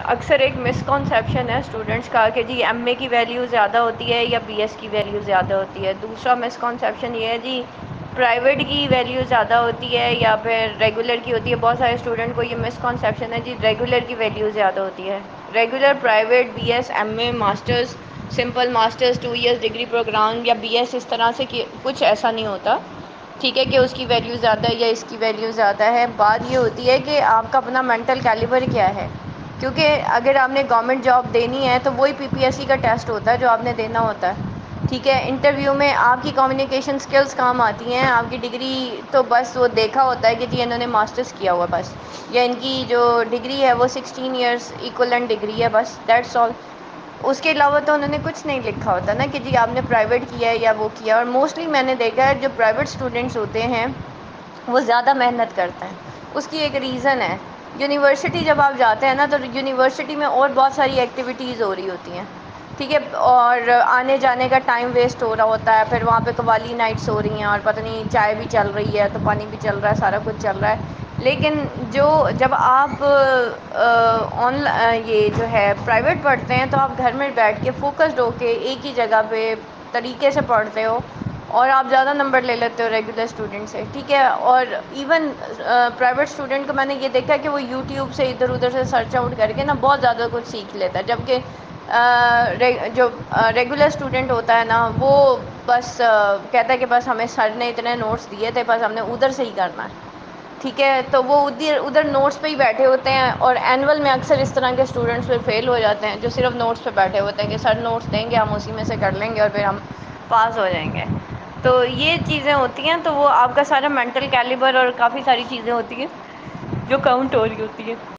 اکثر ایک مسکنسیپشن ہے اسٹوڈنٹس کا کہ جی ایم اے کی ویلیو زیادہ ہوتی ہے یا بی ایس کی ویلیو زیادہ ہوتی ہے. دوسرا مسکنسیپشن یہ ہے جی پرائیویٹ کی ویلیو زیادہ ہوتی ہے یا پھر ریگولر کی ہوتی ہے. بہت سارے اسٹوڈنٹ کو یہ مسکنسیپشن ہے جی ریگولر کی ویلیو زیادہ ہوتی ہے. Regular private B S M A masters simple masters 2 years degree program یا بی ایس اس طرح سے کہ کچھ ایسا نہیں ہوتا. ٹھیک ہے کہ اس کی ویلیو زیادہ ہے یا اس کی ویلیو زیادہ ہے. بات یہ ہوتی ہے کہ آپ کا اپنا مینٹل کیلیبر کیا ہے. کیونکہ اگر آپ نے گورنمنٹ جاب دینی ہے تو وہی پی پی ایس سی کا ٹیسٹ ہوتا ہے جو آپ نے دینا ہوتا ہے. ٹھیک ہے انٹرویو میں آپ کی کمیونیکیشن اسکلس کام آتی ہیں. آپ کی ڈگری تو بس وہ دیکھا ہوتا ہے کہ جی انہوں نے ماسٹرس کیا ہوا بس, یا ان کی جو ڈگری ہے وہ 16 ایئرس ایکولنٹ ڈگری ہے بس, دیٹس آل. اس کے علاوہ تو انہوں نے کچھ نہیں لکھا ہوتا نا کہ جی آپ نے پرائیویٹ کیا ہے یا وہ کیا. اور موسٹلی میں نے دیکھا ہے جو پرائیویٹ اسٹوڈنٹس ہوتے ہیں وہ زیادہ محنت کرتے ہیں. اس کی ایک ریزن ہے, یونیورسٹی جب آپ جاتے ہیں نا تو یونیورسٹی میں اور بہت ساری ایکٹیویٹیز ہو رہی ہوتی ہیں. ٹھیک ہے, اور آنے جانے کا ٹائم ویسٹ ہو رہا ہوتا ہے. پھر وہاں پہ قوالی نائٹس ہو رہی ہیں اور پتہ نہیں چائے بھی چل رہی ہے تو پانی بھی چل رہا ہے, سارا کچھ چل رہا ہے. لیکن جب آپ یہ جو ہے پرائیویٹ پڑھتے ہیں تو آپ گھر میں بیٹھ کے فوکسڈ ہو کے ایک ہی جگہ پہ طریقے سے پڑھتے ہو اور آپ زیادہ نمبر لے لیتے ہو ریگولر اسٹوڈنٹ سے. ٹھیک ہے, اور ایون پرائیویٹ اسٹوڈنٹ کو میں نے یہ دیکھا کہ وہ یوٹیوب سے ادھر ادھر سے سرچ آؤٹ کر کے نا بہت زیادہ کچھ سیکھ لیتا ہے. جبکہ جو ریگولر اسٹوڈنٹ ہوتا ہے نا وہ بس کہتا ہے کہ بس ہمیں سر نے اتنے نوٹس دیے تھے بس ہم نے ادھر سے ہی کرنا ہے. ٹھیک ہے, تو وہ ادھر نوٹس پہ ہی بیٹھے ہوتے ہیں. اور اینول میں اکثر اس طرح کے اسٹوڈنٹس پھر فیل ہو جاتے ہیں جو صرف نوٹس پہ بیٹھے ہوتے ہیں کہ سر نوٹس دیں گے ہم اسی میں سے کر لیں گے اور پھر ہم پاس ہو جائیں گے. تو یہ چیزیں ہوتی ہیں, تو وہ آپ کا سارا مینٹل کیلیبر اور کافی ساری چیزیں ہوتی ہیں جو کاؤنٹ ہو رہی ہوتی ہیں.